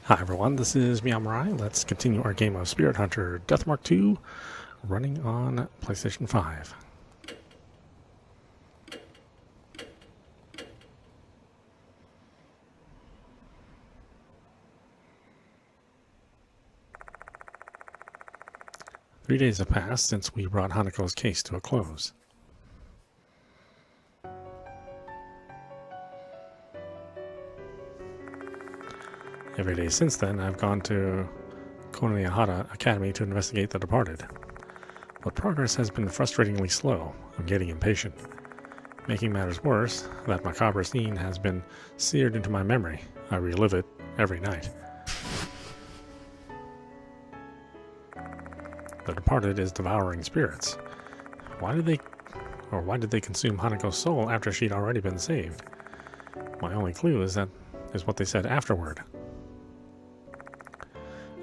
Hi everyone, this is meowmurai. Let's continue our game of Spirit Hunter Deathmark 2, running on PlayStation 5. Three days have passed since we brought Hanako's case to a close. Every day since then, I've gone to Konoehara Academy to investigate the departed. But progress has been frustratingly slow. I'm getting impatient. Making matters worse, that macabre scene has been seared into my memory. I relive it every night. The departed is devouring spirits. Why did they consume Hanako's soul after she'd already been saved? My only clue is what they said afterward.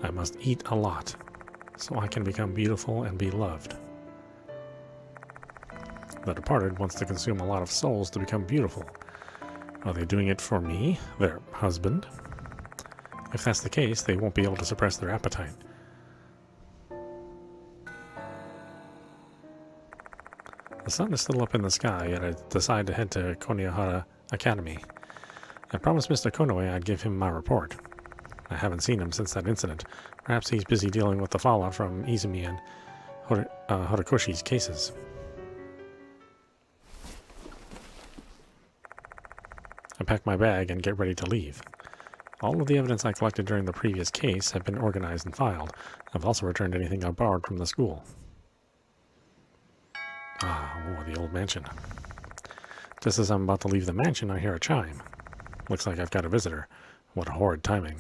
I must eat a lot, so I can become beautiful and be loved. The departed wants to consume a lot of souls to become beautiful. Are they doing it for me, their husband? If that's the case, they won't be able to suppress their appetite. The sun is still up in the sky, yet I decide to head to Konoehara Academy. I promised Mr. Konoe I'd give him my report. I haven't seen him since that incident. Perhaps he's busy dealing with the fallout from Izumi and Horikoshi's cases. I pack my bag and get ready to leave. All of the evidence I collected during the previous case have been organized and filed. I've also returned anything I borrowed from the school. The old mansion. Just as I'm about to leave the mansion, I hear a chime. Looks like I've got a visitor. What horrid timing.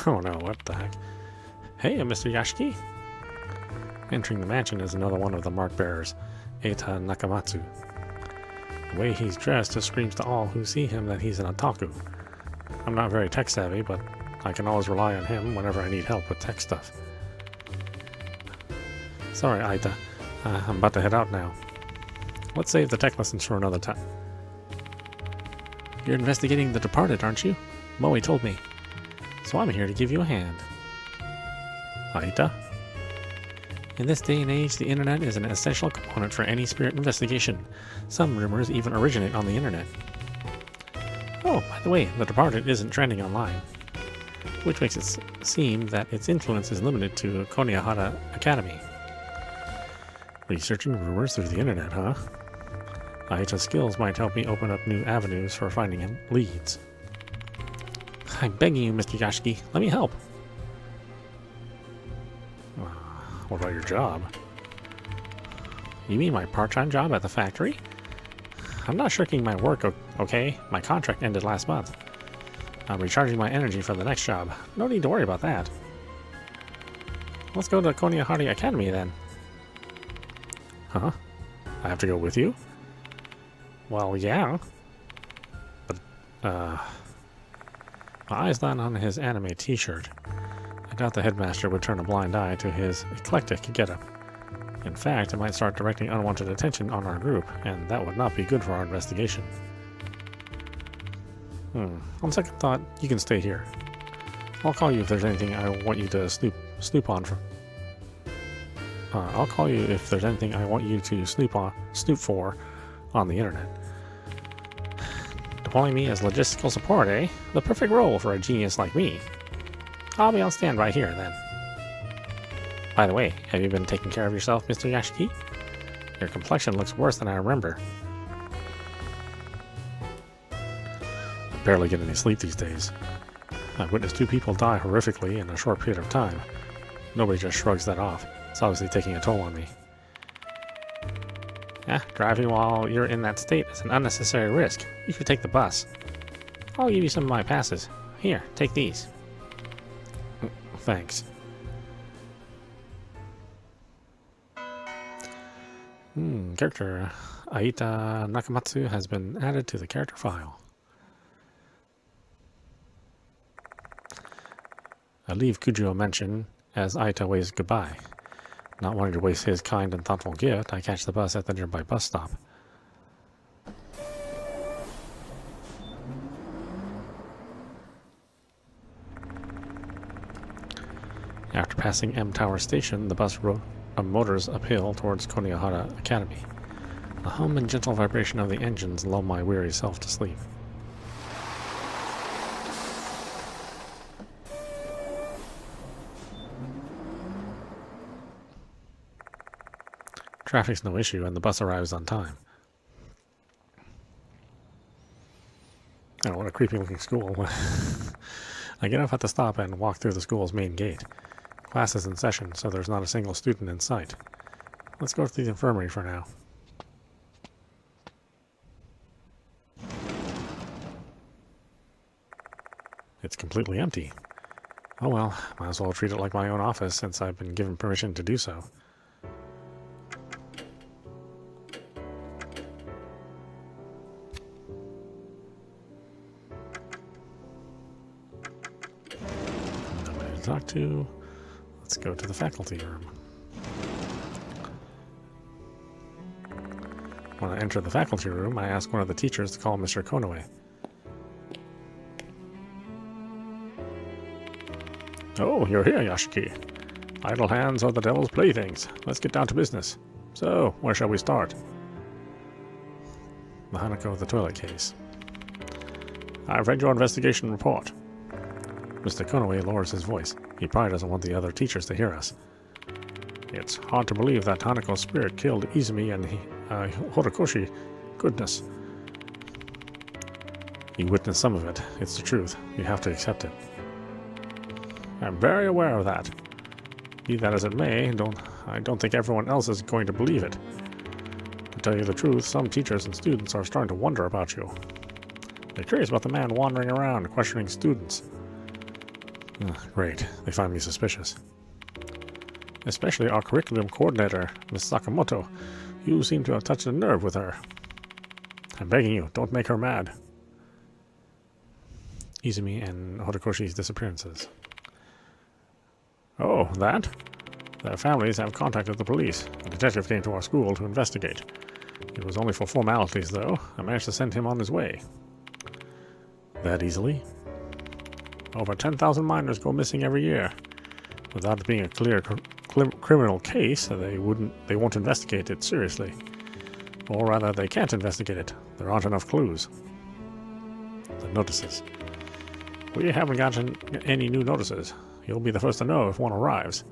Oh no, what the heck? Hey, Mr. Yashiki! Entering the mansion is another one of the mark bearers, Eita Nakamatsu. The way he's dressed just screams to all who see him that he's an otaku. I'm not very tech savvy, but I can always rely on him whenever I need help with tech stuff. Sorry, Aita. I'm about to head out now. Let's save the tech lessons for another time. You're investigating the departed, aren't you? Moe told me. So I'm here to give you a hand. Aita? In this day and age, the internet is an essential component for any spirit investigation. Some rumors even originate on the internet. Oh, by the way, the departed isn't trending online, which makes it seem that its influence is limited to Konoehara Academy. Researching rumors through the internet, huh? Aita's skills might help me open up new avenues for finding leads. I'm begging you, Mr. Yashiki, let me help. What about your job? You mean my part-time job at the factory? I'm not shirking my work, okay? My contract ended last month. I'm recharging my energy for the next job. No need to worry about that. Let's go to Konoehara Academy then. Huh? I have to go with you? Well, yeah. But, my eye's not on his anime t-shirt. I doubt the headmaster would turn a blind eye to his eclectic getup. In fact, it might start directing unwanted attention on our group, and that would not be good for our investigation. On second thought, you can stay here. I'll call you if there's anything I want you to snoop on for. I'll call you if there's anything I want you to snoop for on the internet. Deploying me as logistical support, eh? The perfect role for a genius like me. I'll be on standby here, then. By the way, have you been taking care of yourself, Mr. Yashiki? Your complexion looks worse than I remember. I barely get any sleep these days. I've witnessed 2 people die horrifically in a short period of time. Nobody just shrugs that off. It's obviously taking a toll on me. Yeah, driving while you're in that state is an unnecessary risk. You should take the bus. I'll give you some of my passes. Here, take these. Thanks. Character Aita Nakamatsu has been added to the character file. I leave Kujou Mansion as Aita waves goodbye. Not wanting to waste his kind and thoughtful gift, I catch the bus at the nearby bus stop. Passing M Tower Station, the bus motors uphill towards Konoehara Academy. The hum and gentle vibration of the engines lull my weary self to sleep. Traffic's no issue, and the bus arrives on time. Oh, what a creepy-looking school. I get off at the stop and walk through the school's main gate. Class is in session, so there's not a single student in sight. Let's go to the infirmary for now. It's completely empty. Oh well, might as well treat it like my own office since I've been given permission to do so. Nobody to talk to. Let's go to the faculty room. When I enter the faculty room, I ask one of the teachers to call Mr. Konoe. Oh, you're here, Yashiki. Idle hands are the devil's playthings. Let's get down to business. So, where shall we start? The Hanako of the toilet case. I've read your investigation report. Mr. Konoe lowers his voice. He probably doesn't want the other teachers to hear us. It's hard to believe that Hanako's spirit killed Izumi and Horikoshi. Goodness. You witnessed some of it. It's the truth. You have to accept it. I'm very aware of that. Be that as it may, I don't think everyone else is going to believe it. To tell you the truth, some teachers and students are starting to wonder about you. They're curious about the man wandering around, questioning students. Great. They find me suspicious. Especially our curriculum coordinator, Miss Sakamoto. You seem to have touched a nerve with her. I'm begging you, don't make her mad. Izumi and Horikoshi's disappearances. Oh, that? Their families have contacted the police. A detective came to our school to investigate. It was only for formalities, though. I managed to send him on his way. That easily? Over 10,000 minors go missing every year. Without it being a clear criminal case, they won't investigate it seriously. Or rather, they can't investigate it. There aren't enough clues. The notices. We haven't gotten any new notices. You'll be the first to know if one arrives.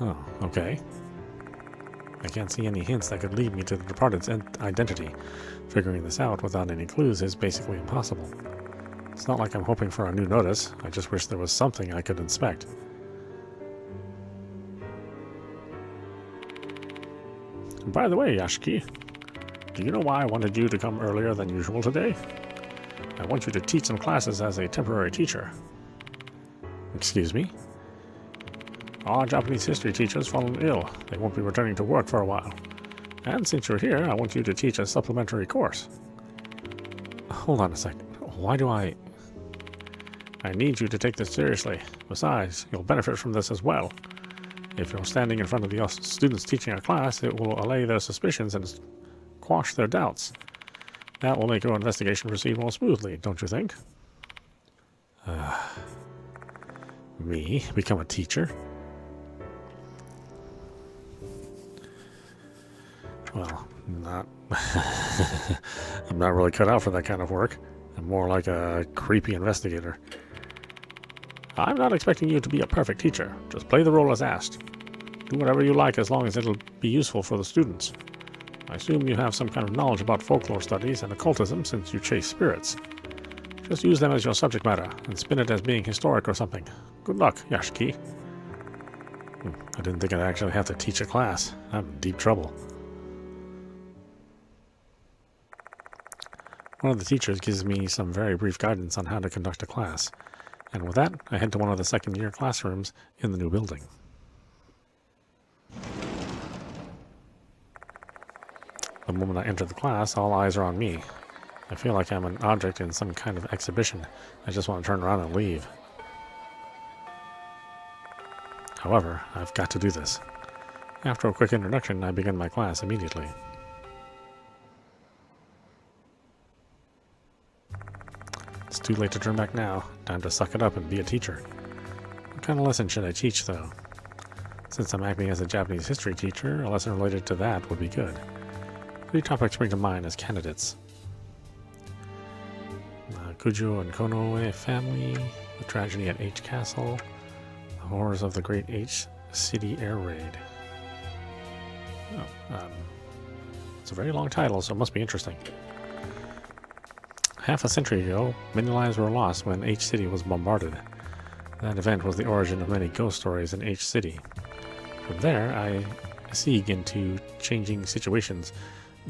Oh, okay. I can't see any hints that could lead me to the departed's identity. Figuring this out without any clues is basically impossible. It's not like I'm hoping for a new notice. I just wish there was something I could inspect. And by the way, Yashiki, do you know why I wanted you to come earlier than usual today? I want you to teach some classes as a temporary teacher. Excuse me? Our Japanese history teacher's fallen ill. They won't be returning to work for a while. And since you're here, I want you to teach a supplementary course. Hold on a second. Why do I need you to take this seriously. Besides, you'll benefit from this as well. If you're standing in front of the students teaching a class, it will allay their suspicions and quash their doubts. That will make your investigation proceed more smoothly, don't you think? Me? Become a teacher? Well, not... I'm not really cut out for that kind of work. I'm more like a creepy investigator. I'm not expecting you to be a perfect teacher. Just play the role as asked. Do whatever you like as long as it'll be useful for the students. I assume you have some kind of knowledge about folklore studies and occultism since you chase spirits. Just use them as your subject matter and spin it as being historic or something. Good luck, Yashiki. I didn't think I'd actually have to teach a class. I'm in deep trouble. One of the teachers gives me some very brief guidance on how to conduct a class. And with that, I head to one of the second-year classrooms in the new building. The moment I enter the class, all eyes are on me. I feel like I'm an object in some kind of exhibition. I just want to turn around and leave. However, I've got to do this. After a quick introduction, I begin my class immediately. It's too late to turn back now. Time to suck it up and be a teacher. What kind of lesson should I teach, though? Since I'm acting as a Japanese history teacher, a lesson related to that would be good. 3 topics spring to mind as candidates. Kujou and Konoe family, the tragedy at H Castle, the horrors of the Great H City air raid. It's a very long title, so it must be interesting. Half a century ago, many lives were lost when H City was bombarded. That event was the origin of many ghost stories in H City. From there, I segue into changing situations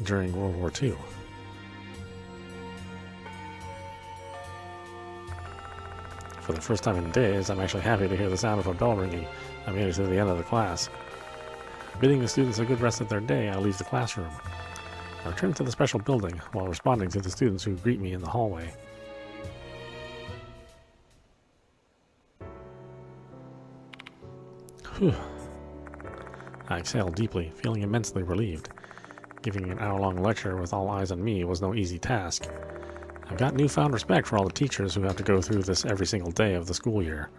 during World War II. For the first time in days, I'm actually happy to hear the sound of a bell ringing. I made it to the end of the class. Bidding the students a good rest of their day, I leave the classroom. I return to the special building while responding to the students who greet me in the hallway. Whew. I exhaled deeply, feeling immensely relieved. Giving an hour-long lecture with all eyes on me was no easy task. I've got newfound respect for all the teachers who have to go through this every single day of the school year.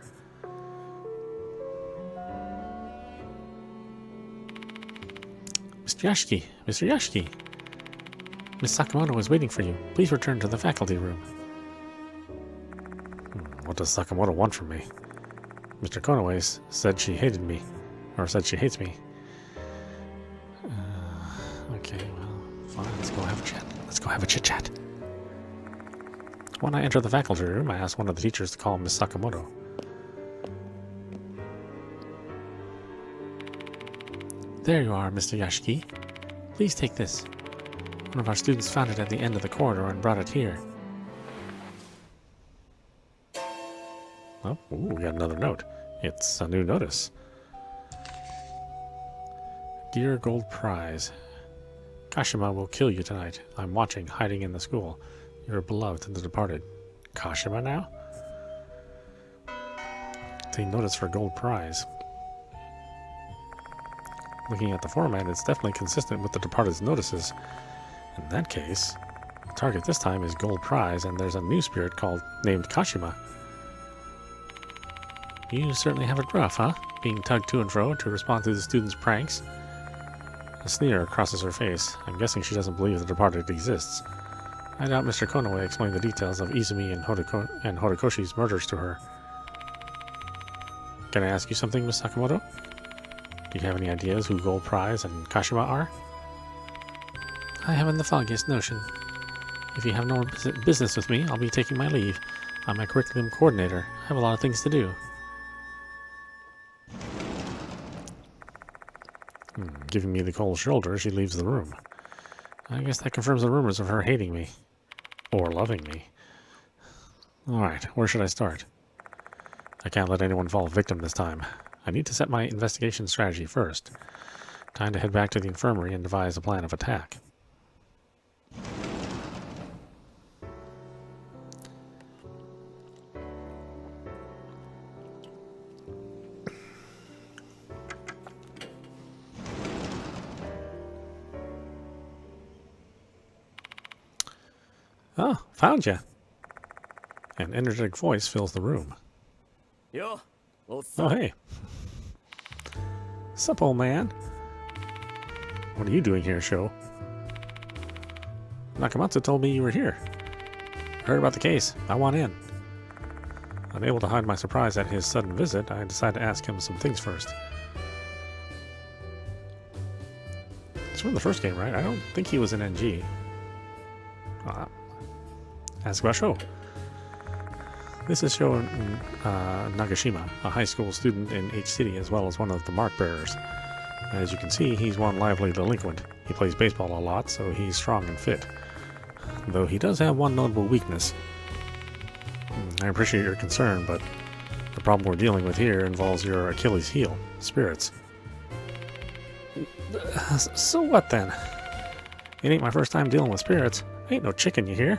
Mr. Yashiki! Mr. Yashiki! Miss Sakamoto is waiting for you. Please return to the faculty room. What does Sakamoto want from me? Mr. Konoe said she hated me. Or said she hates me. Okay, well, fine. Let's go have a chat. Let's go have a chit-chat. When I enter the faculty room, I ask one of the teachers to call Miss Sakamoto. There you are, Mr. Yashiki. Please take this. One of our students found it at the end of the corridor and brought it here. Oh, ooh, we got another note. It's a new notice. Dear Gold Prize, Kashima will kill you tonight. I'm watching, hiding in the school. Your beloved and the departed. Kashima now? It's a notice for Gold Prize. Looking at the format, it's definitely consistent with the departed's notices. In that case, the target this time is Gold Prize, and there's a new spirit named Kashima. You certainly have it rough, huh? Being tugged to and fro to respond to the students' pranks. A sneer crosses her face. I'm guessing she doesn't believe the departed exists. I doubt Mr. Konoe explained the details of Izumi and Horikoshi's murders to her. Can I ask you something, Miss Sakamoto? Do you have any ideas who Gold Prize and Kashima are? I haven't the foggiest notion. If you have no business with me, I'll be taking my leave. I'm a curriculum coordinator. I have a lot of things to do. Giving me the cold shoulder, she leaves the room. I guess that confirms the rumors of her hating me. Or loving me. Alright, where should I start? I can't let anyone fall victim this time. I need to set my investigation strategy first. Time to head back to the infirmary and devise a plan of attack. Oh, found ya. An energetic voice fills the room. Yo, Oh, hey. Sup, old man? What are you doing here, Sho? Nakamatsu told me you were here. Heard about the case. I want in. Unable to hide my surprise at his sudden visit, I decided to ask him some things first. It's from the first game, right? I don't think he was in NG. Ask about Sho. This is Sho Nagashima, a high school student in H City, as well as one of the mark bearers. As you can see, he's one lively delinquent. He plays baseball a lot, so he's strong and fit. Though he does have one notable weakness. I appreciate your concern, but the problem we're dealing with here involves your Achilles heel, spirits. So what then? It ain't my first time dealing with spirits. Ain't no chicken, you hear?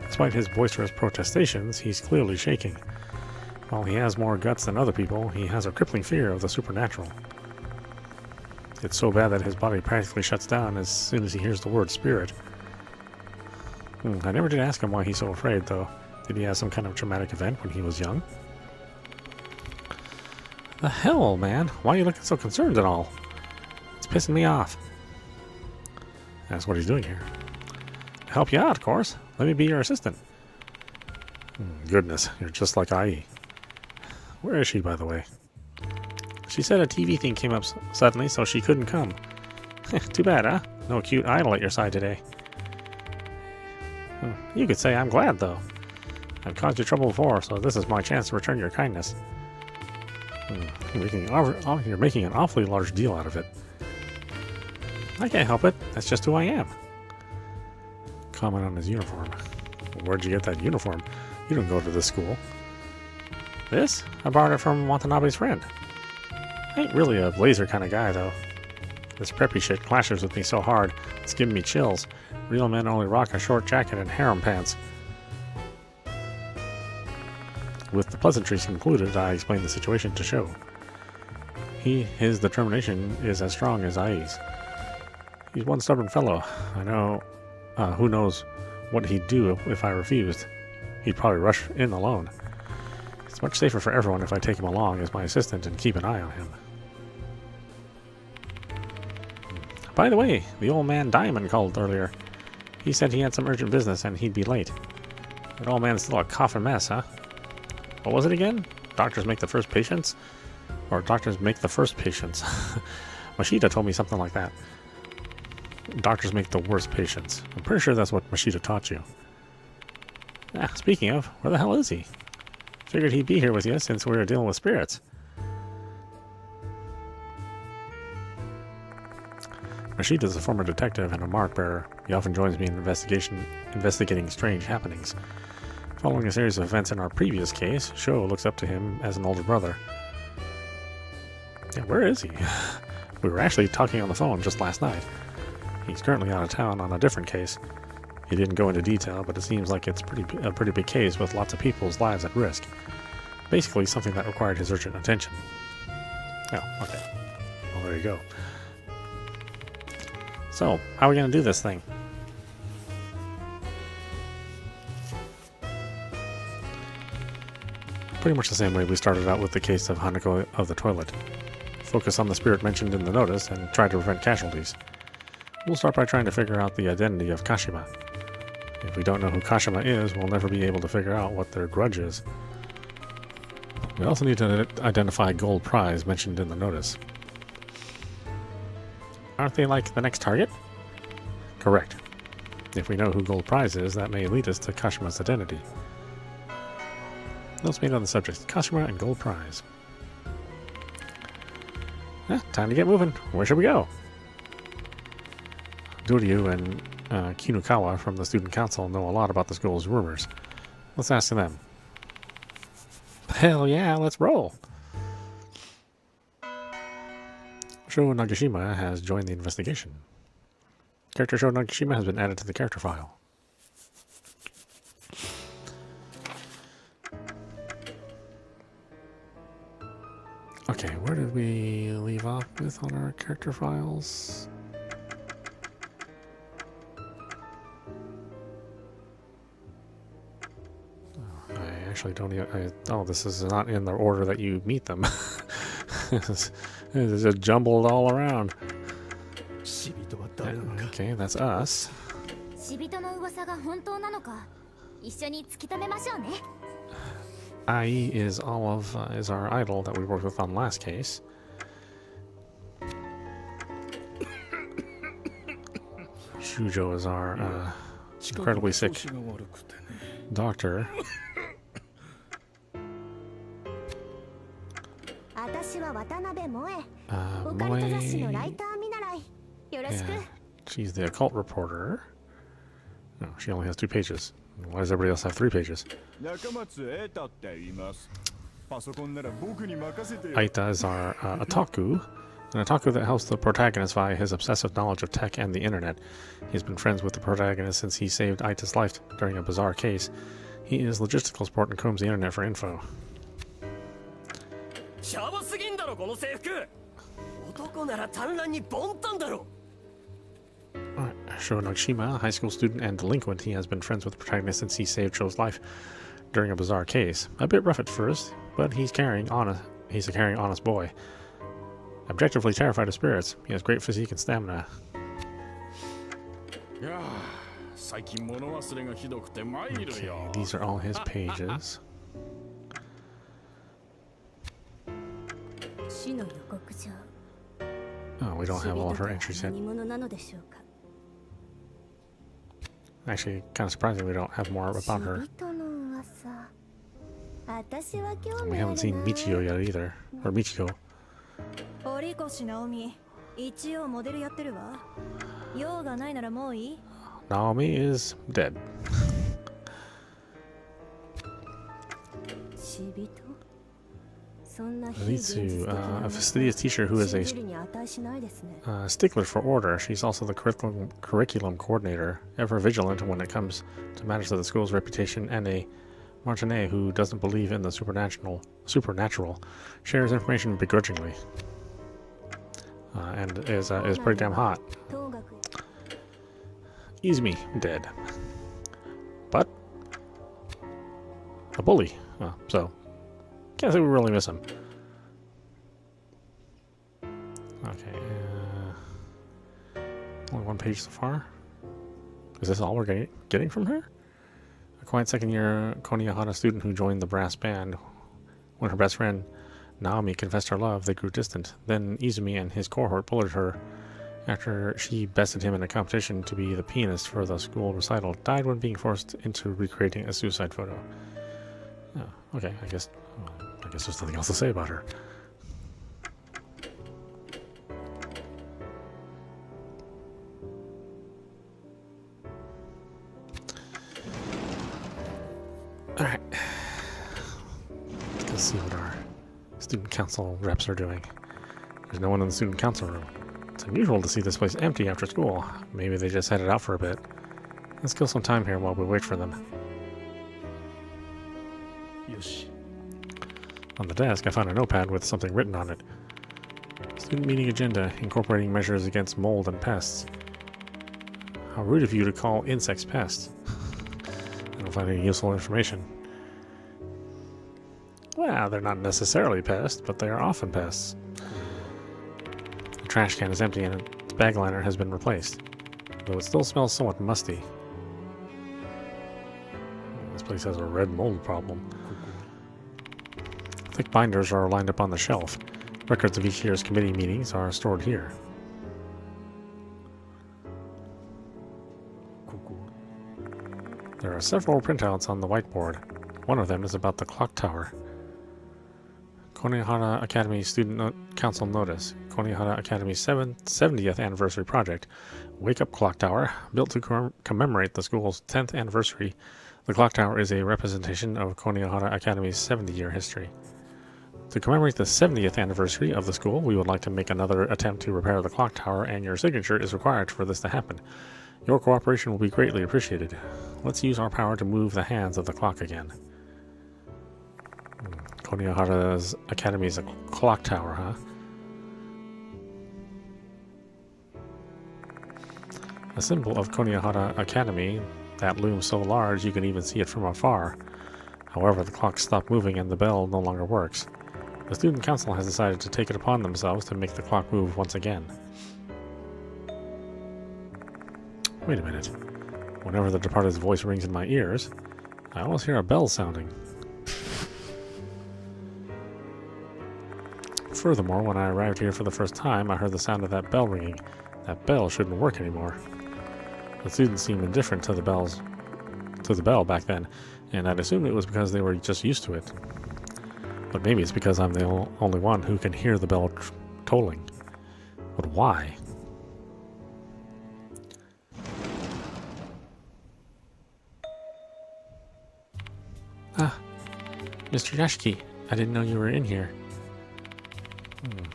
Despite his boisterous protestations, he's clearly shaking. While he has more guts than other people, he has a crippling fear of the supernatural. It's so bad that his body practically shuts down as soon as he hears the word spirit. I never did ask him why he's so afraid, though. Did he have some kind of traumatic event when he was young? The hell, man? Why are you looking so concerned at all? It's pissing me off. That's what he's doing here. To help you out, of course. Let me be your assistant. Goodness, you're just like IE. Where is she, by the way? She said a TV thing came up suddenly, so she couldn't come. Too bad, huh? No cute idol at your side today. You could say I'm glad, though. I've caused you trouble before, so this is my chance to return your kindness. You're making an awfully large deal out of it. I can't help it. That's just who I am. Comment on his uniform. Where'd you get that uniform? You don't go to this school. This? I borrowed it from Watanabe's friend. I ain't really a blazer kind of guy, though. This preppy shit clashes with me so hard, it's giving me chills. Real men only rock a short jacket and harem pants. With the pleasantries concluded, I explained the situation to Sho. His determination is as strong as Ai's. He's one stubborn fellow. I know, who knows what he'd do if I refused. He'd probably rush in alone. It's much safer for everyone if I take him along as my assistant and keep an eye on him. By the way, the old man Diamond called earlier. He said he had some urgent business and he'd be late. That old man's still a coughing mess, huh? What was it again? Doctors make the first patients? Or doctors make the first patients? Mashita told me something like that. Doctors make the worst patients. I'm pretty sure that's what Mashita taught you. Speaking of, where the hell is he? Figured he'd be here with you since we were dealing with spirits. Mashita's a former detective and a mark bearer. He often joins me in investigating strange happenings. Following a series of events in our previous case, Sho looks up to him as an older brother. Yeah, where is he? We were actually talking on the phone just last night. He's currently out of town on a different case. He didn't go into detail, but it seems like it's a pretty big case with lots of people's lives at risk. Basically, something that required his urgent attention. Oh, okay. Well, there you go. So, how are we going to do this thing? Pretty much the same way we started out with the case of Hanako of the toilet. Focus on the spirit mentioned in the notice and try to prevent casualties. We'll start by trying to figure out the identity of Kashima. If we don't know who Kashima is, we'll never be able to figure out what their grudge is. We also need to identify gold prize mentioned in the notice. Aren't they like the next target? Correct. If we know who gold prize is, that may lead us to Kashima's identity. Notes made on the subject, Kashima and gold prize. Time to get moving. Where should we go? Doryu and Kinukawa from the student council know a lot about the school's rumors. Let's ask them. Hell yeah, let's roll! Sho Nagashima has joined the investigation. Character Sho Nagashima has been added to the character file. Okay, where did we leave off with on our character files? I actually don't even... oh, this is not in the order that you meet them. It's just jumbled all around. Okay, that's us. IE is is our idol that we worked with on last case. Kujou is our incredibly sick doctor. Moe, yeah, she's the occult reporter. No, she only has 2 pages. Why does everybody else have 3 pages? Aita is our otaku, an otaku that helps the protagonist via his obsessive knowledge of tech and the internet. He's been friends with the protagonist since he saved Aita's life during a bizarre case. He is logistical support and combs the internet for info. Sho Nagashima, a high school student and delinquent, he has been friends with the protagonist since he saved Sho's life during a bizarre case. A bit rough at first, but he's carrying on he's a caring, honest boy. Objectively terrified of spirits. He has great physique and stamina. Okay, these are all his pages. Oh, we don't have all of her entries yet. Actually, kind of surprising we don't have more about her. We haven't seen Michio yet either. Or Michiko. Naomi is dead. Leads to a fastidious teacher who is a stickler for order. She's also the curriculum coordinator, ever vigilant when it comes to matters of the school's reputation, and a martinet who doesn't believe in the supernatural, shares information begrudgingly, and is pretty damn hot. Izumi, dead. But a bully, so can't say we really miss him. Okay, only one page so far. Is this all we're getting from her? A quiet second-year Konoehara student who joined the brass band. When her best friend Naomi confessed her love, they grew distant. Then Izumi and his cohort bullied her after she bested him in a competition to be the pianist for the school recital. Died when being forced into recreating a suicide photo. Oh, okay, I guess there's nothing else to say about her. Alright. Let's see what our student council reps are doing. There's no one in the student council room. It's unusual to see this place empty after school. Maybe they just headed out for a bit. Let's kill some time here while we wait for them. On the desk, I found a notepad with something written on it. Student meeting agenda, incorporating measures against mold and pests. How rude of you to call insects pests. I don't find any useful information. Well, they're not necessarily pests, but they are often pests. The trash can is empty and its bag liner has been replaced, though it still smells somewhat musty. This place has a red mold problem. Thick binders are lined up on the shelf. Records of each year's committee meetings are stored here. There are several printouts on the whiteboard. One of them is about the clock tower. Konoehara Academy Student Council Notice. Konoehara Academy's 70th anniversary project. Wake Up Clock Tower. Built to commemorate the school's 10th anniversary, the clock tower is a representation of Konoehara Academy's 70-year history. To commemorate the 70th anniversary of the school, we would like to make another attempt to repair the clock tower, and your signature is required for this to happen. Your cooperation will be greatly appreciated. Let's use our power to move the hands of the clock again. Konoehara Academy is a clock tower, huh? A symbol of Konoehara Academy that looms so large you can even see it from afar. However, the clock stopped moving and the bell no longer works. The student council has decided to take it upon themselves to make the clock move once again. Wait a minute. Whenever the departed's voice rings in my ears, I always hear a bell sounding. Furthermore, when I arrived here for the first time, I heard the sound of that bell ringing. That bell shouldn't work anymore. The students seemed indifferent to the bell back then, and I'd assumed it was because they were just used to it. But maybe it's because I'm the only one who can hear the bell tolling. But why? Ah, Mr. Yashiki, I didn't know you were in here.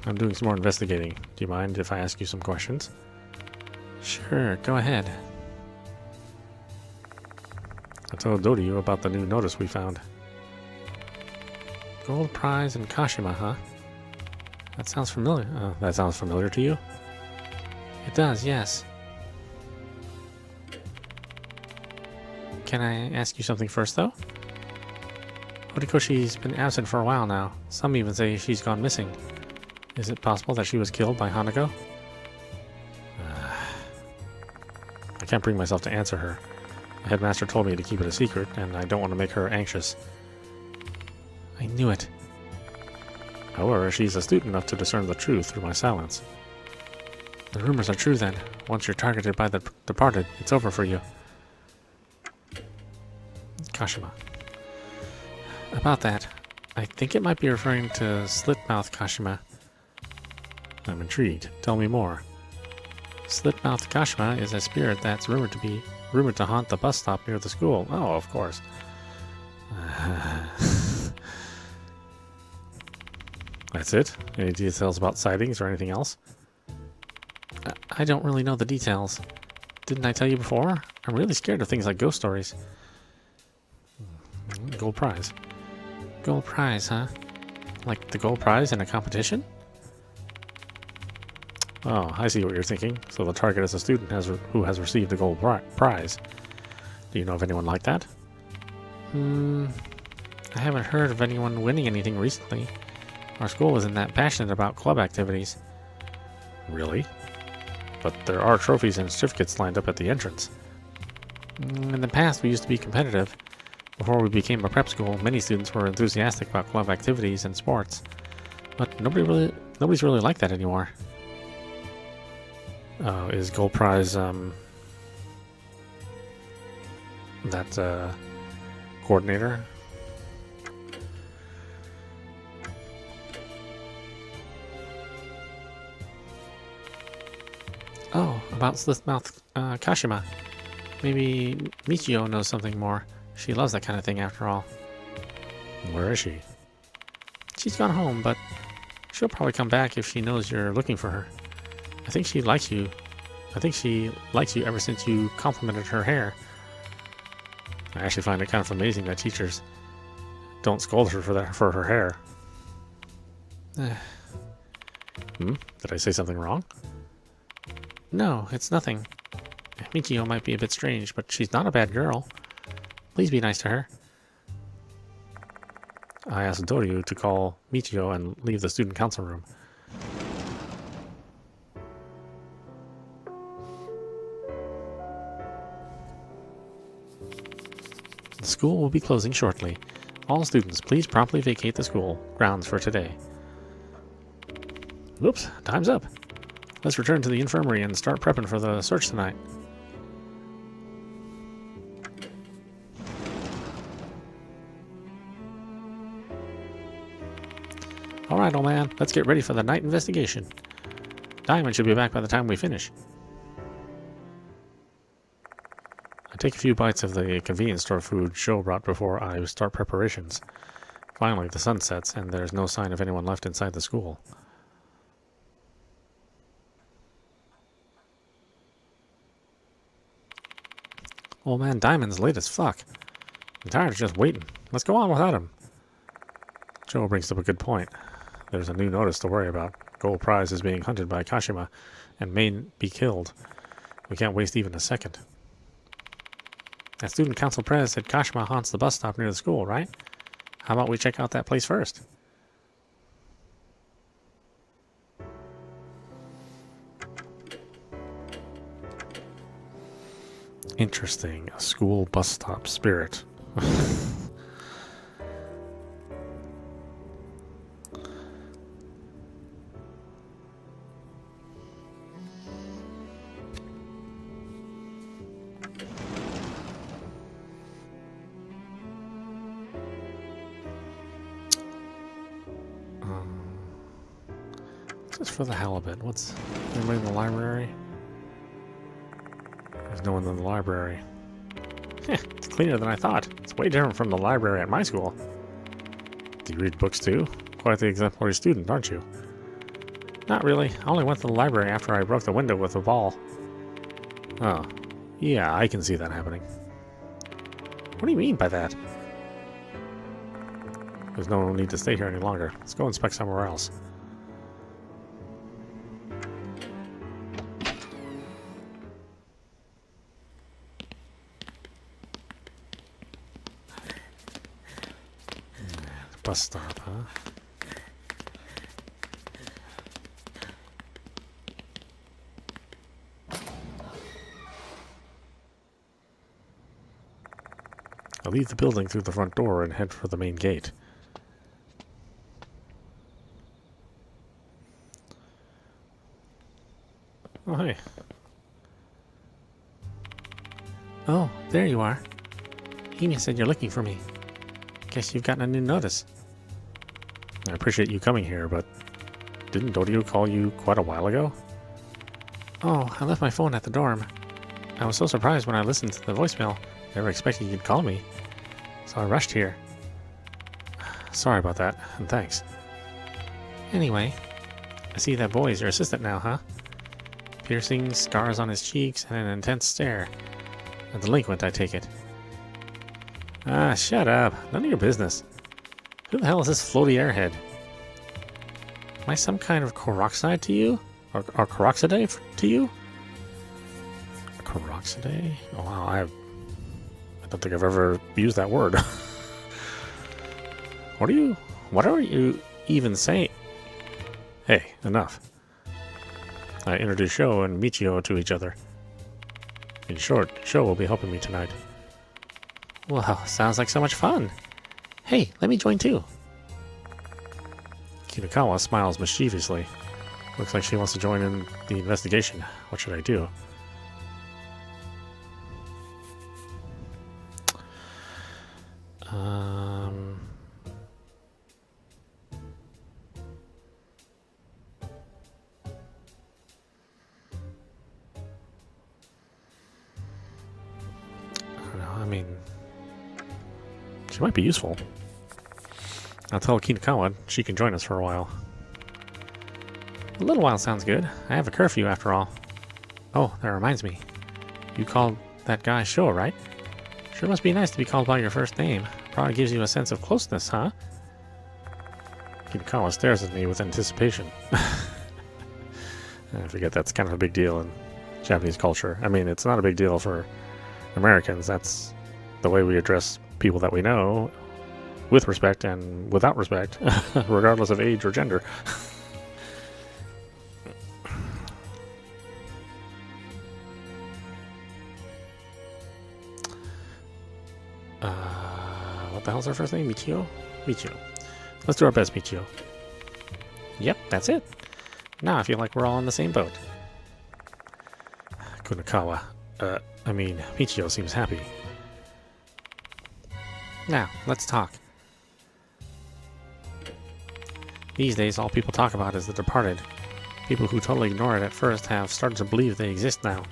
I'm doing some more investigating. Do you mind if I ask you some questions? Sure, go ahead. I told Doryu about the new notice we found. Gold prize in Kashima, huh? That sounds familiar. That sounds familiar to you? It does, yes. Can I ask you something first, though? Horikoshi's been absent for a while now. Some even say she's gone missing. Is it possible that she was killed by Hanako? I can't bring myself to answer her. The headmaster told me to keep it a secret, and I don't want to make her anxious. I knew it. However, she's astute enough to discern the truth through my silence. The rumors are true then. Once you're targeted by the departed, it's over for you. Kashima. About that, I think it might be referring to Slit-Mouth Kashima. I'm intrigued. Tell me more. Slit-Mouth Kashima is a spirit that's rumored to haunt the bus stop near the school. Oh, of course. That's it? Any details about sightings or anything else? I don't really know the details. Didn't I tell you before? I'm really scared of things like ghost stories. Gold prize. Gold prize, huh? Like the gold prize in a competition? Oh, I see what you're thinking. So the target is a student who has received a gold prize. Do you know of anyone like that? I haven't heard of anyone winning anything recently. Our school isn't that passionate about club activities. Really? But there are trophies and certificates lined up at the entrance. In the past, we used to be competitive. Before we became a prep school, many students were enthusiastic about club activities and sports. But nobody's really like that anymore. Is gold prize, that, coordinator? Oh, about Slithmouth, Kashima. Maybe Michio knows something more. She loves that kind of thing after all. Where is she? She's gone home, but she'll probably come back if she knows you're looking for her. I think she likes you. I think she likes you ever since you complimented her hair. I actually find it kind of amazing that teachers don't scold her for her hair. Did I say something wrong? No, it's nothing. Michio might be a bit strange, but she's not a bad girl. Please be nice to her. I asked Doryu to call Michio and leave the student council room. The school will be closing shortly. All students, please promptly vacate the school grounds for today. Whoops, time's up. Let's return to the infirmary and start prepping for the search tonight. Alright, old man, let's get ready for the night investigation. Diamond should be back by the time we finish. I take a few bites of the convenience store food Joe brought before I start preparations. Finally, the sun sets, and there's no sign of anyone left inside the school. Old man Diamond's late as fuck. I'm tired of just waiting. Let's go on without him. Joe brings up a good point. There's a new notice to worry about. Gold prize is being hunted by Kashima and may be killed. We can't waste even a second. That student council pres said Kashima haunts the bus stop near the school, right? How about we check out that place first? Interesting. A school bus stop spirit. Just for the hell of it. What's anybody in the library? There's no one in the library. It's cleaner than I thought. It's way different from the library at my school. Do you read books too? Quite the exemplary student, aren't you? Not really. I only went to the library after I broke the window with a ball. Oh. Yeah, I can see that happening. What do you mean by that? There's no need to stay here any longer. Let's go inspect somewhere else. Bus stop, huh? I'll leave the building through the front door and head for the main gate. Oh, hey. Oh, there you are. Enya said you're looking for me. Guess you've gotten a new notice. I appreciate you coming here, but didn't Dorio call you quite a while ago? Oh, I left my phone at the dorm. I was so surprised when I listened to the voicemail. Never expected you'd call me. So I rushed here. Sorry about that, and thanks. Anyway, I see that boy is your assistant now, huh? Piercings, scars on his cheeks, and an intense stare. A delinquent, I take it. Ah, shut up. None of your business. Who the hell is this floaty airhead? Am I some kind of Koroxide to you? Or Koroxide to you? Koroxide? Oh wow, I don't think I've ever used that word. What are you even saying? Hey, enough. I introduced Sho and Michio to each other. In short, Sho will be helping me tonight. Wow, sounds like so much fun. Hey, let me join too. Kinakawa smiles mischievously. Looks like she wants to join in the investigation. What should I do? I don't know, I mean, she might be useful. I'll tell Kinakawa she can join us for a while. A little while sounds good. I have a curfew after all. Oh, that reminds me. You called that guy Sho, right? Sure must be nice to be called by your first name. Probably gives you a sense of closeness, huh? Kinakawa stares at me with anticipation. I forget that's kind of a big deal in Japanese culture. I mean, it's not a big deal for Americans. That's the way we address people that we know, with respect and without respect, regardless of age or gender. What the hell's her first name? Michio? Michio. Let's do our best, Michio. Yep, that's it. Now I feel like we're all in the same boat. Kunakawa. Michio seems happy. Now, let's talk. These days, all people talk about is The Departed. People who totally ignore it at first have started to believe they exist now.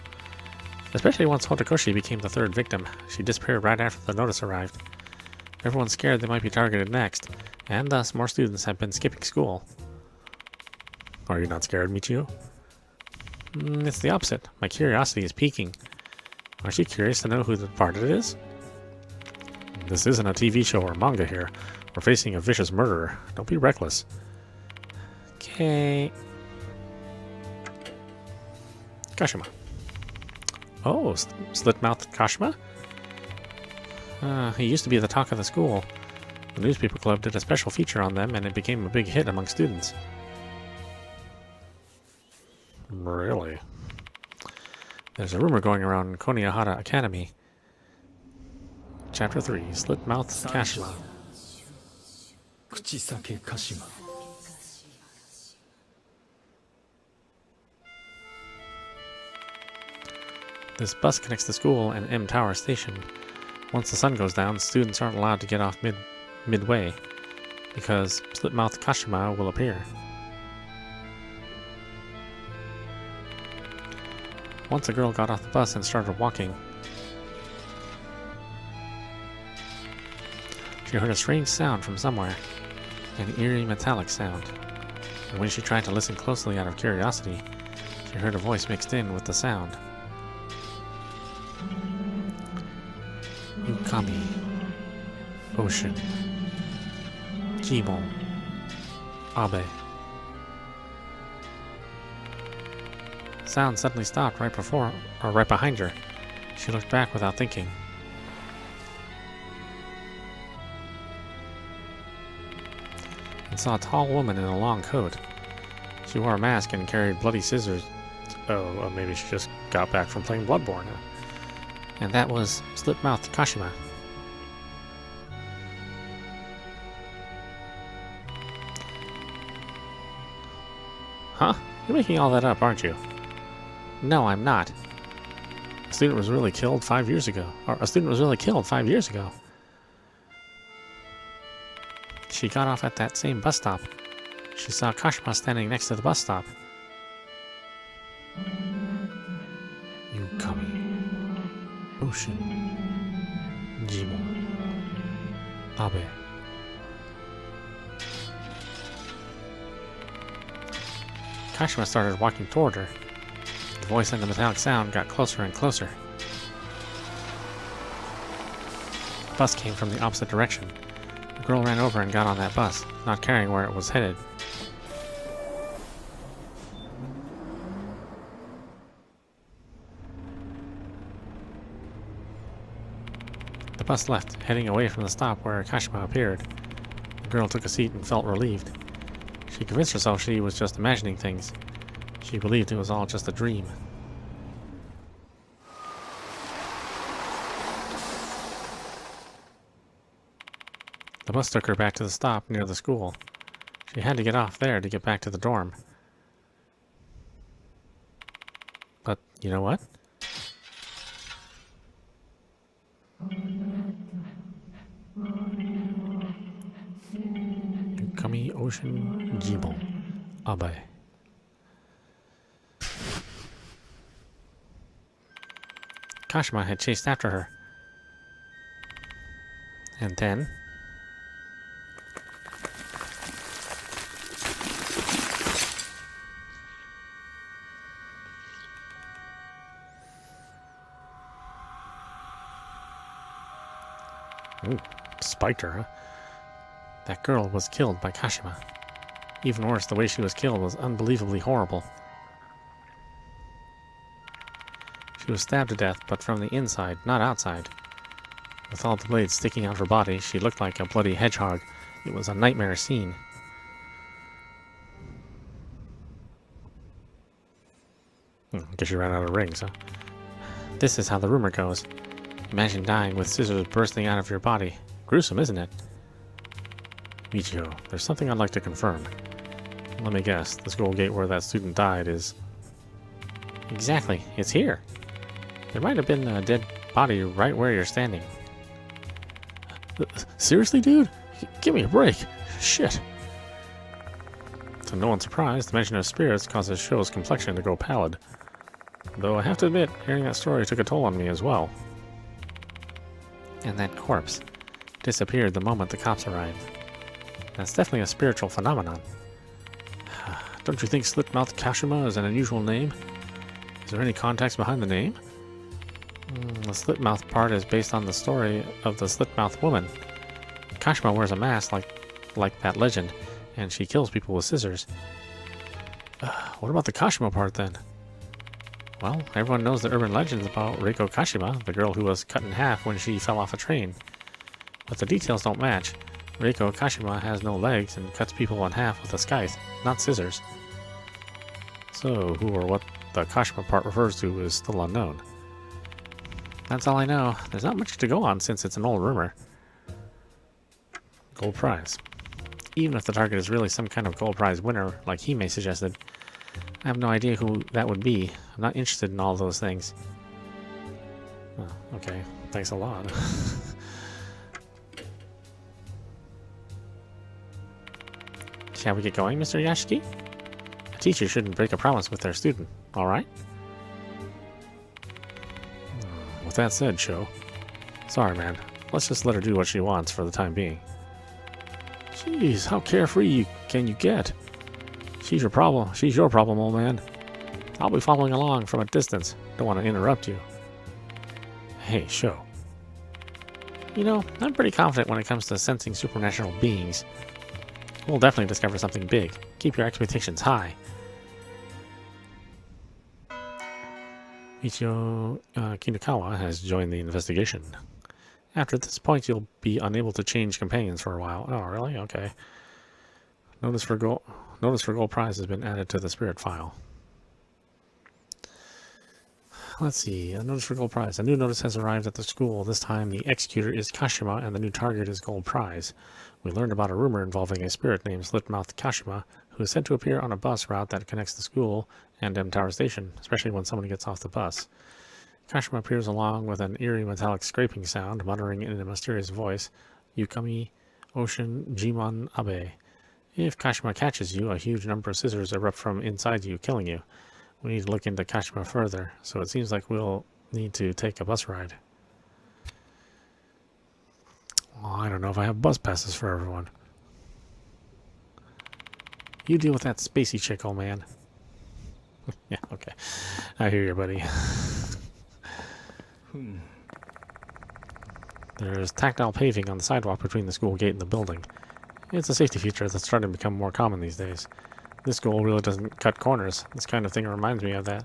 Especially once Hotokoshi became the third victim. She disappeared right after the notice arrived. Everyone's scared they might be targeted next, and thus more students have been skipping school. Are you not scared, Michio? It's the opposite. My curiosity is peaking. Aren't you curious to know who the Departed is? This isn't a TV show or manga here. We're facing a vicious murderer. Don't be reckless. Okay. Kashima. Oh, slit-mouthed Kashima? He used to be the talk of the school. The newspaper club did a special feature on them, and it became a big hit among students. Really? There's a rumor going around Konoehara Academy. Chapter 3, Slit-mouthed Kashima. This bus connects the school and M Tower Station. Once the sun goes down, students aren't allowed to get off midway, because Slit-mouthed Kashima will appear. Once a girl got off the bus and started walking. She heard a strange sound from somewhere, an eerie metallic sound. And when she tried to listen closely out of curiosity, she heard a voice mixed in with the sound. Yukami, Ocean, Jimon, Abe. Sound suddenly stopped right behind her. She looked back without thinking. saw a tall woman in a long coat. She wore a mask and carried bloody scissors. Oh, maybe she just got back from playing Bloodborne. And that was Slit-Mouthed Kashima. Huh? You're making all that up, aren't you? No, I'm not. A student was really killed 5 years ago. Or a student was really killed 5 years ago. She got off at that same bus stop. She saw Kashima standing next to the bus stop. Yukami. Ocean. Jimon. Abe. Kashima started walking toward her. The voice and the metallic sound got closer and closer. The bus came from the opposite direction. The girl ran over and got on that bus, not caring where it was headed. The bus left, heading away from the stop where Kashima appeared. The girl took a seat and felt relieved. She convinced herself she was just imagining things. She believed it was all just a dream. The bus took her back to the stop near the school. She had to get off there to get back to the dorm. But you know what? Yukami Ocean Jibon Abe. Kashima had chased after her. And then... Ooh, spiked her, huh? That girl was killed by Kashima. Even worse, the way she was killed was unbelievably horrible. She was stabbed to death, but from the inside, not outside. With all the blades sticking out of her body, she looked like a bloody hedgehog. It was a nightmare scene. I guess you ran out of rings, huh? This is how the rumor goes. Imagine dying with scissors bursting out of your body. Gruesome, isn't it? Michio, there's something I'd like to confirm. Let me guess, the school gate where that student died is... Exactly, it's here. There might have been a dead body right where you're standing. Seriously, dude? Give me a break. Shit. To no one's surprise, the mention of spirits causes Sho's complexion to go pallid. Though I have to admit, hearing that story took a toll on me as well. And that corpse disappeared the moment the cops arrived. That's definitely a spiritual phenomenon. Don't you think Slit-Mouthed Kashima is an unusual name? Is there any context behind the name? The slit-mouth part is based on the story of the slit-mouthed woman. Kashima wears a mask like that legend, and she kills people with scissors. What about the Kashima part then? Well, everyone knows the urban legends about Reiko Kashima, the girl who was cut in half when she fell off a train. But the details don't match. Reiko Kashima has no legs and cuts people in half with a scythe, not scissors. So, who or what the Kashima part refers to is still unknown. That's all I know. There's not much to go on since it's an old rumor. Gold prize. Even if the target is really some kind of gold prize winner, like Hime suggested, I have no idea who that would be. I'm not interested in all those things. Oh, okay. Thanks a lot. Shall we get going, Mr. Yashiki? A teacher shouldn't break a promise with their student, alright? With that said, Sho. Sorry, man. Let's just let her do what she wants for the time being. Jeez, how carefree can you get? She's your problem. She's your problem, old man. I'll be following along from a distance. Don't want to interrupt you. Hey, Sho. You know, I'm pretty confident when it comes to sensing supernatural beings. We'll definitely discover something big. Keep your expectations high. Michio Kinakawa has joined the investigation. After this point, you'll be unable to change companions for a while. Oh, really? Okay. Notice for gold prize has been added to the spirit file. Let's see. A notice for gold prize. A new notice has arrived at the school. This time the executor is Kashima and the new target is gold prize. We learned about a rumor involving a spirit named Slitmouth Kashima, who is said to appear on a bus route that connects the school and M Tower Station, especially when someone gets off the bus. Kashima appears along with an eerie metallic scraping sound, muttering in a mysterious voice, Yukami Ocean Jimon Abe. If Kashima catches you, a huge number of scissors erupt from inside you, killing you. We need to look into Kashima further, so it seems like we'll need to take a bus ride. Oh, I don't know if I have bus passes for everyone. You deal with that spacey chick, old man. Yeah, okay. I hear you, buddy. There's tactile paving on the sidewalk between the school gate and the building. It's a safety feature that's starting to become more common these days. This school really doesn't cut corners. This kind of thing reminds me of that.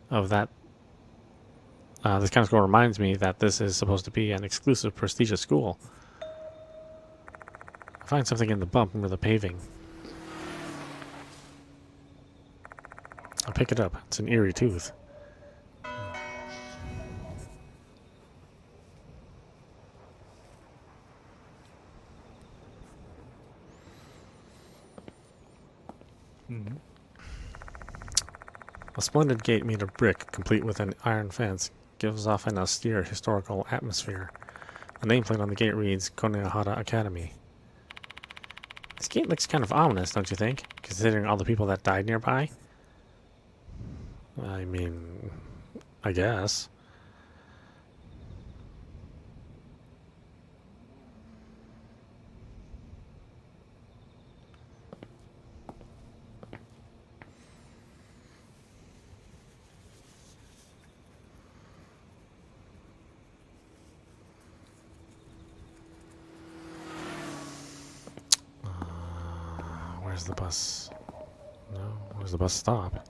This kind of school reminds me that this is supposed to be an exclusive, prestigious school. I find something in the bump under the paving. I'll pick it up. It's an eerie tooth. A splendid gate made of brick, complete with an iron fence, gives off an austere historical atmosphere. The nameplate on the gate reads Konoehara Academy. This gate looks kind of ominous, don't you think? Considering all the people that died nearby? I mean, I guess. Where's the bus? No, where's the bus stop?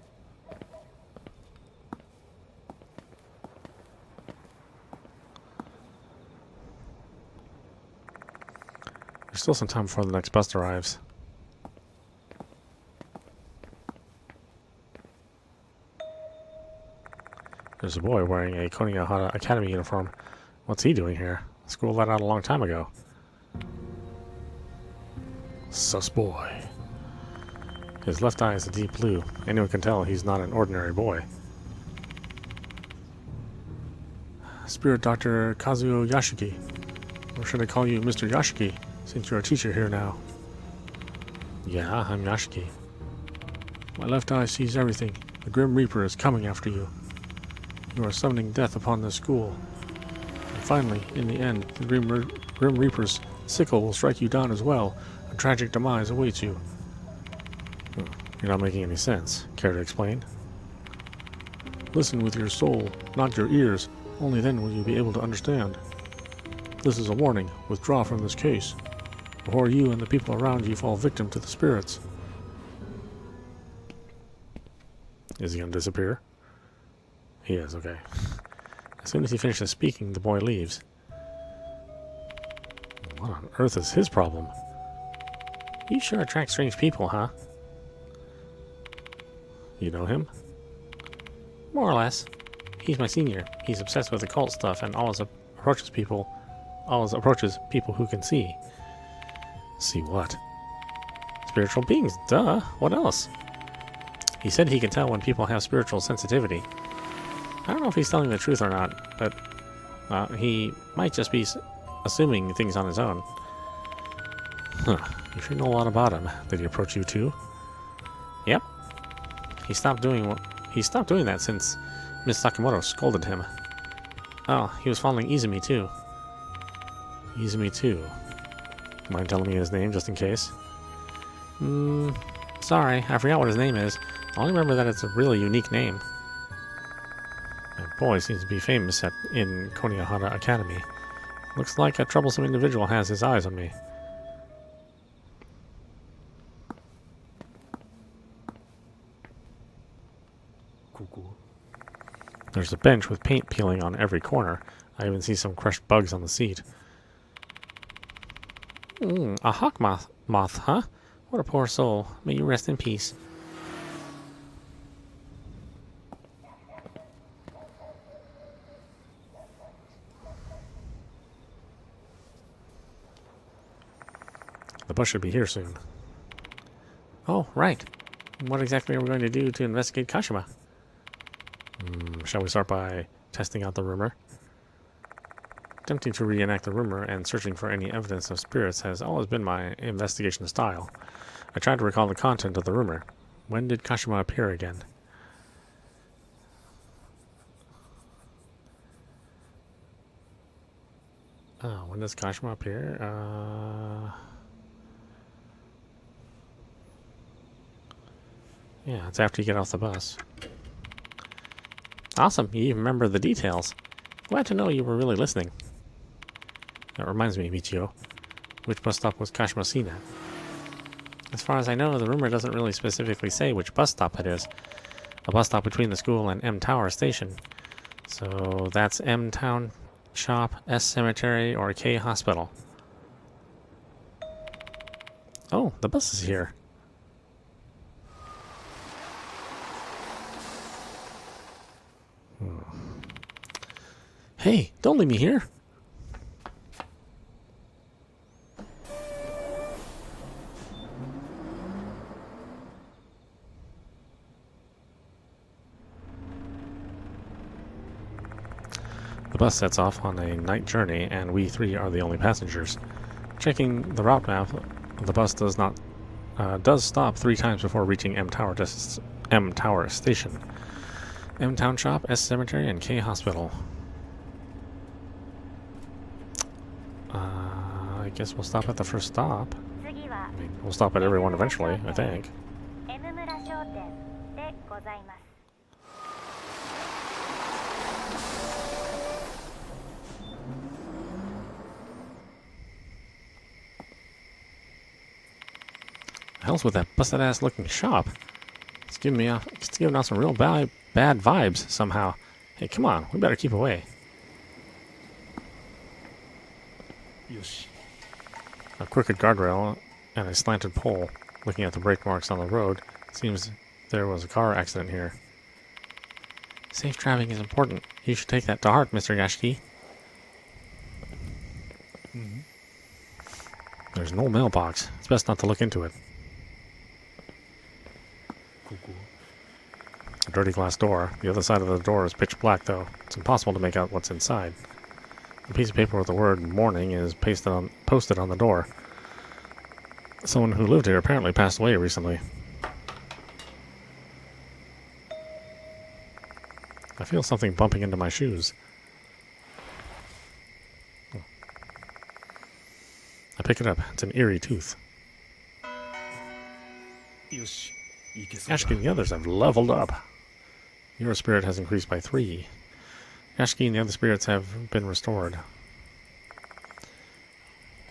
There's still some time before the next bus arrives. There's a boy wearing a Konoehara Academy uniform. What's he doing here? The school let out a long time ago. Sus boy. His left eye is a deep blue. Anyone can tell he's not an ordinary boy. Spirit Dr. Kazuo Yashiki. Or should I call you Mr. Yashiki, since you're a teacher here now? Yeah, I'm Yashiki. My left eye sees everything. The Grim Reaper is coming after you. You are summoning death upon this school. And finally, in the end, the Grim Reaper's sickle will strike you down as well. A tragic demise awaits you. You're not making any sense. Care to explain? Listen with your soul, not your ears. Only then will you be able to understand. This is a warning. Withdraw from this case, before you and the people around you fall victim to the spirits. Is he going to disappear? He is, okay. As soon as he finishes speaking, the boy leaves. What on earth is his problem? You sure attract strange people, huh? You know him? More or less. He's my senior. He's obsessed with occult stuff and always approaches people who can see. See what? Spiritual beings, duh. What else? He said he can tell when people have spiritual sensitivity. I don't know if he's telling the truth or not, but he might just be assuming things on his own. Huh. You sure know a lot about him. Did he approach you too? Yep. He stopped doing that since Miss Sakamoto scolded him. Oh, he was following Izumi too. Izumi too. Mind telling me his name just in case? Sorry, I forgot what his name is. I only remember that it's a really unique name. That boy seems to be famous in Konoehara Academy. Looks like a troublesome individual has his eyes on me. There's a bench with paint peeling on every corner. I even see some crushed bugs on the seat. A hawk moth, huh? What a poor soul. May you rest in peace. The bus should be here soon. Oh, right. What exactly are we going to do to investigate Kashima? Shall we start by testing out the rumor? Attempting to reenact the rumor and searching for any evidence of spirits has always been my investigation style. I tried to recall the content of the rumor. When did Kashima appear again? Oh, when does Kashima appear? Yeah, it's after you get off the bus. Awesome, you even remember the details. Glad to know you were really listening. That reminds me, Michio. Which bus stop was Kashima seen at? As far as I know, the rumor doesn't really specifically say which bus stop it is. A bus stop between the school and M Tower Station. So that's M Town Shop, S Cemetery, or K Hospital. Oh, the bus is here. Hey, don't leave me here. The bus sets off on a night journey, and we three are the only passengers. Checking the route map, the bus does stop 3 times before reaching M Tower Station. M Town Shop, S Cemetery, and K Hospital. I guess we'll stop at the first stop. I mean, we'll stop at every one eventually, I think. The hell's with that busted-ass looking shop? It's giving out some real bad vibes somehow. Hey, come on, we better keep away. A crooked guardrail and a slanted pole. Looking at the brake marks on the road, it seems there was a car accident here. Safe driving is important. You should take that to heart, Mr. Yashiki. There's no mailbox. It's best not to look into it. A dirty glass door. The other side of the door is pitch black, though. It's impossible to make out what's inside. A piece of paper with the word "morning" is posted on the door. Someone who lived here apparently passed away recently. I feel something bumping into my shoes. I pick it up. It's an eerie tooth. Yashiki and the others have leveled up. Your spirit has increased by 3. Yashiki and the other spirits have been restored.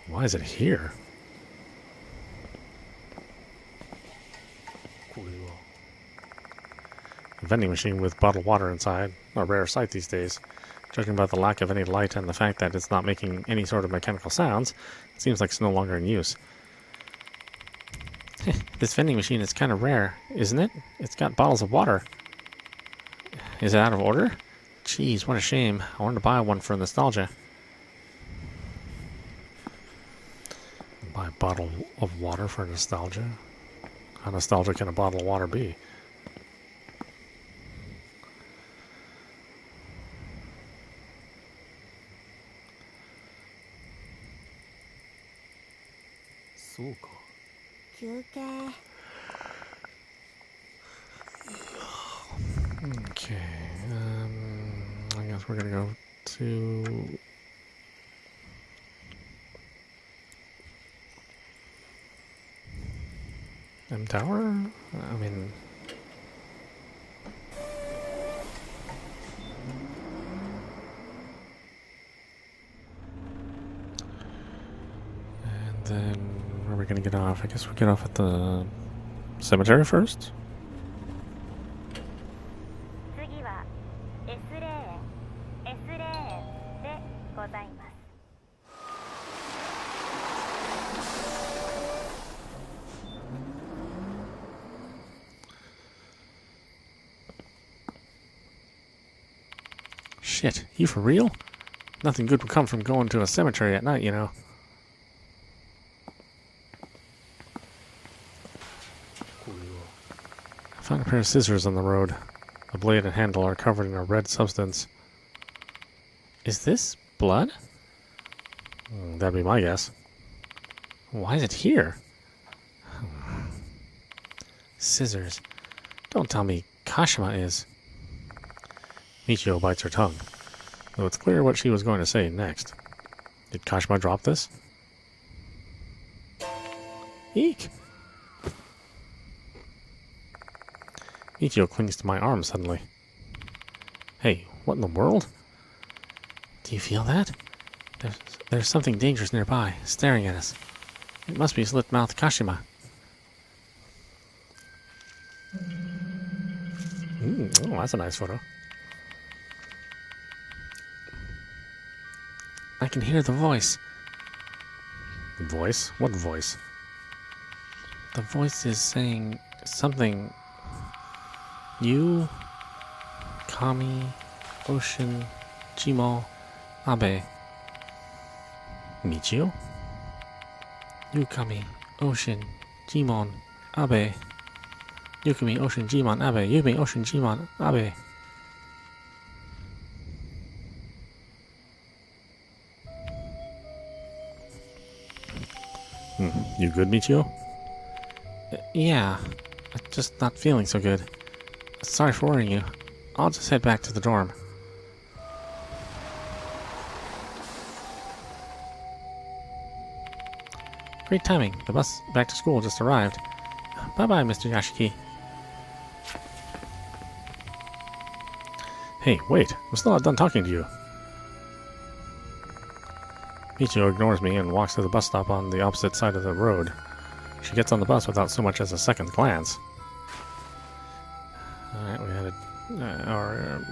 Why is it here? A vending machine with bottled water inside. A rare sight these days. Judging by the lack of any light and the fact that it's not making any sort of mechanical sounds, it seems like it's no longer in use. This vending machine is kind of rare, isn't it? It's got bottles of water. Is it out of order? Jeez, what a shame. I wanted to buy one for nostalgia. Buy a bottle of water for nostalgia? How nostalgic can a bottle of water be? Okay, I guess we're gonna go to M Tower? I mean, and then where are we gonna get off? I guess we'll get off at the cemetery first. Shit, you for real? Nothing good would come from going to a cemetery at night, you know. I found a pair of scissors on the road. The blade and handle are covered in a red substance. Is this blood? That'd be my guess. Why is it here? Scissors. Don't tell me Kashima is. Michio bites her tongue, though it's clear what she was going to say next. Did Kashima drop this? Eek! Michio clings to my arm suddenly. Hey, what in the world? Do you feel that? There's something dangerous nearby, staring at us. It must be slit-mouthed Kashima. Oh, that's a nice photo. I can hear the voice. Voice? What voice? The voice is saying something. You, Kami, Ocean, Jimo, Abe. Michio? Yukami, Ocean, Jimon, Abe. Yukami, Ocean, Jimon, Abe. Yukami, Ocean, Jimon, Abe. You good, Michio? Yeah. I'm just not feeling so good. Sorry for worrying you. I'll just head back to the dorm. Great timing. The bus back to school just arrived. Bye-bye, Mr. Yashiki. Hey, wait. I'm still not done talking to you. Michio ignores me and walks to the bus stop on the opposite side of the road. She gets on the bus without so much as a second glance. Alright, we had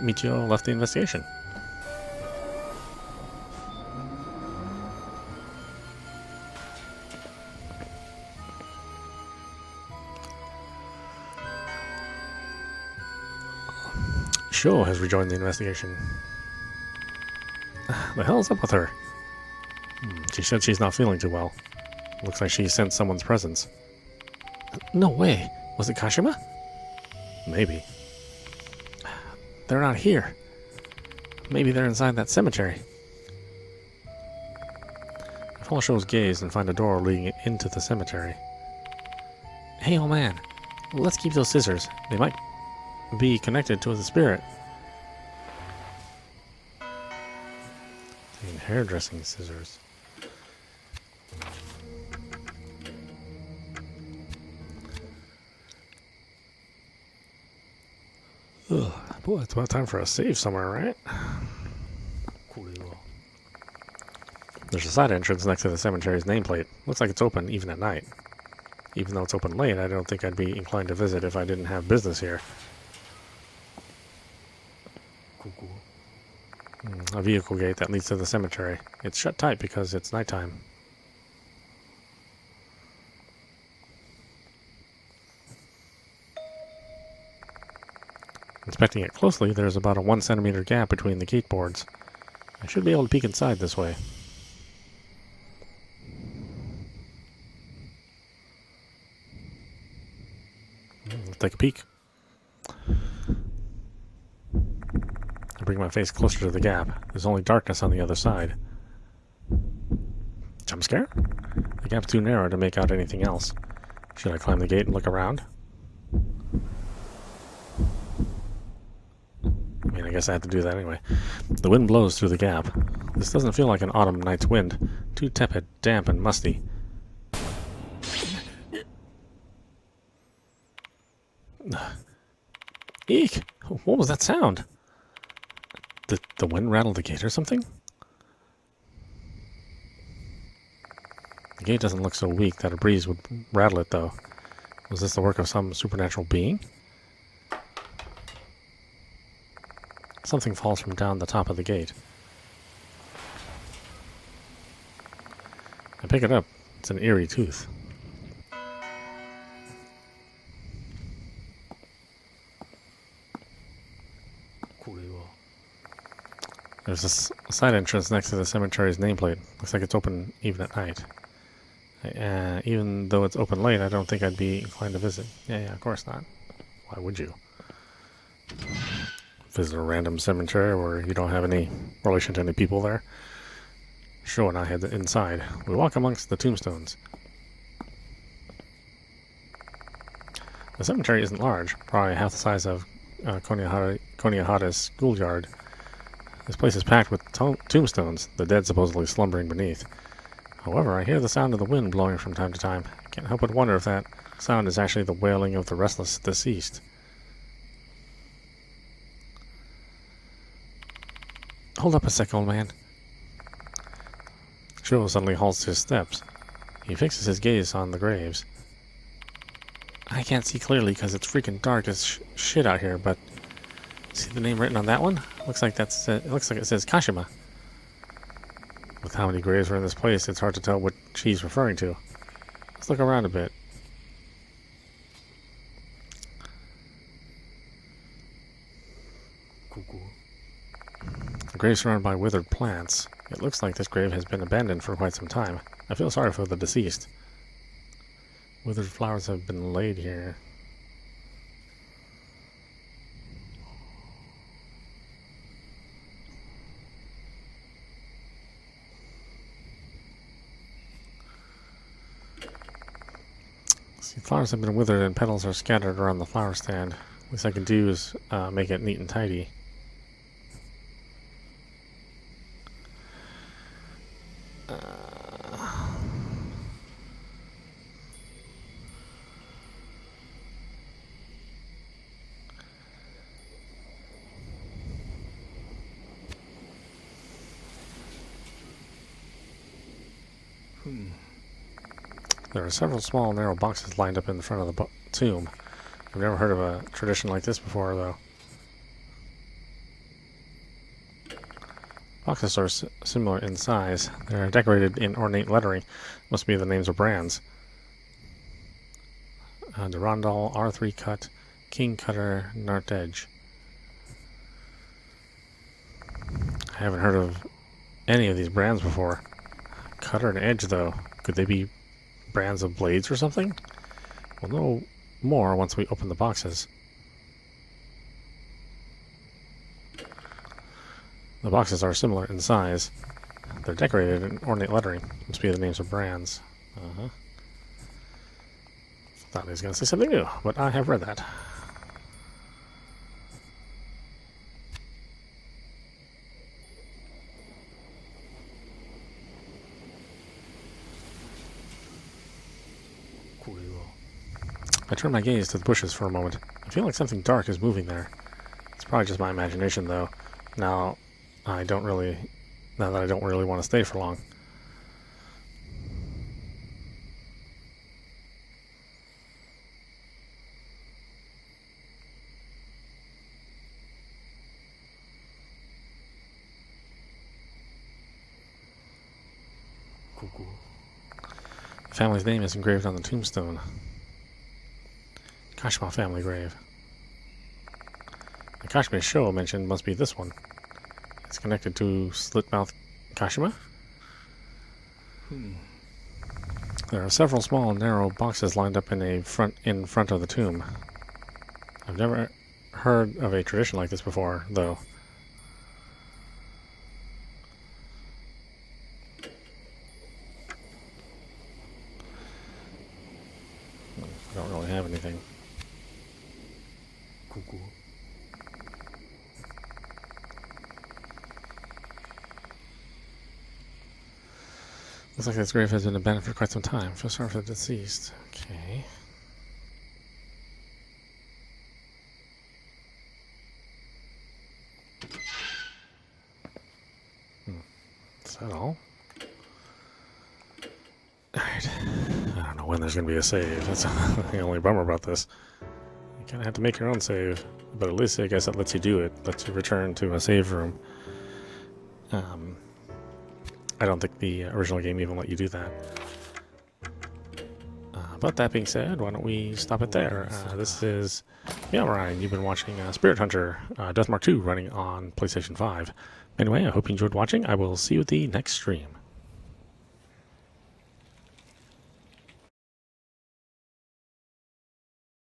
Michio left the investigation. Sho has rejoined the investigation. The hell's up with her? She said she's not feeling too well. Looks like she sensed someone's presence. No way! Was it Kashima? Maybe. They're not here. Maybe they're inside that cemetery. I follow Sho's gaze and find a door leading into the cemetery. Hey, old man. Let's keep those scissors. They might be connected to the spirit. And hairdressing scissors. Ugh, boy, it's about time for a save somewhere, right? There's a side entrance next to the cemetery's nameplate. Looks like it's open even at night. Even though it's open late, I don't think I'd be inclined to visit if I didn't have business here. A vehicle gate that leads to the cemetery. It's shut tight because it's nighttime. Inspecting it closely, there's about a 1 centimeter gap between the gate boards. I should be able to peek inside this way. Let's take a peek. I bring my face closer to the gap. There's only darkness on the other side. Jump scare? The gap's too narrow to make out anything else. Should I climb the gate and look around? I mean, I guess I have to do that anyway. The wind blows through the gap. This doesn't feel like an autumn night's wind. Too tepid, damp, and musty. Eek! What was that sound? Did the wind rattle the gate or something? The gate doesn't look so weak that a breeze would rattle it, though. Was this the work of some supernatural being? Something falls from down the top of the gate. I pick it up. It's an eerie tooth. There's a side entrance next to the cemetery's nameplate. Looks like it's open even at night. Even though it's open late, I don't think I'd be inclined to visit. Yeah, of course not. Why would you? Visit a random cemetery where you don't have any relation to any people there? Sure, and I head inside. We walk amongst the tombstones. The cemetery isn't large, probably half the size of Konoehara's schoolyard. This place is packed with tombstones, the dead supposedly slumbering beneath. However, I hear the sound of the wind blowing from time to time. I can't help but wonder if that sound is actually the wailing of the restless deceased. Hold up a sec, old man. Sho suddenly halts his steps. He fixes his gaze on the graves. I can't see clearly because it's freaking dark as shit out here, but see the name written on that one? Looks like it says Kashima. With how many graves are in this place, it's hard to tell what she's referring to. Let's look around a bit. The grave is surrounded by withered plants. It looks like this grave has been abandoned for quite some time. I feel sorry for the deceased. Withered flowers have been laid here. See, flowers have been withered and petals are scattered around the flower stand. Least I can do is make it neat and tidy. There are several small, narrow boxes lined up in the front of the tomb. I've never heard of a tradition like this before, though. Boxes are similar in size. They're decorated in ornate lettering. Must be the names of brands. Durandal, R3 Cut, King Cutter, Nart Edge. I haven't heard of any of these brands before. Cutter and Edge, though. Could they be brands of blades or something? We'll know more once we open the boxes. The boxes are similar in size. They're decorated in ornate lettering. Must be the names of brands. Thought he was going to say something new, but I have read that. I turn my gaze to the bushes for a moment. I feel like something dark is moving there. It's probably just my imagination, though. Now that I don't really want to stay for long. The family's name is engraved on the tombstone. Kashima family grave. The Kashima Sho mentioned must be this one. It's connected to Slitmouth Kashima. There are several small, narrow boxes lined up in front of the tomb. I've never heard of a tradition like this before, though. I don't really have anything. Looks like this grave has been abandoned for quite some time. Feel sorry for the deceased. Okay. Is that all? Alright. I don't know when there's going to be a save. That's the only bummer about this. You kind of have to make your own save. But at least I guess it lets you do it. Lets you return to a save room. I don't think the original game even let you do that. But that being said, why don't we stop it there? This is meowmurai, and you've been watching Spirit Hunter Deathmark 2 running on PlayStation 5. Anyway, I hope you enjoyed watching. I will see you at the next stream.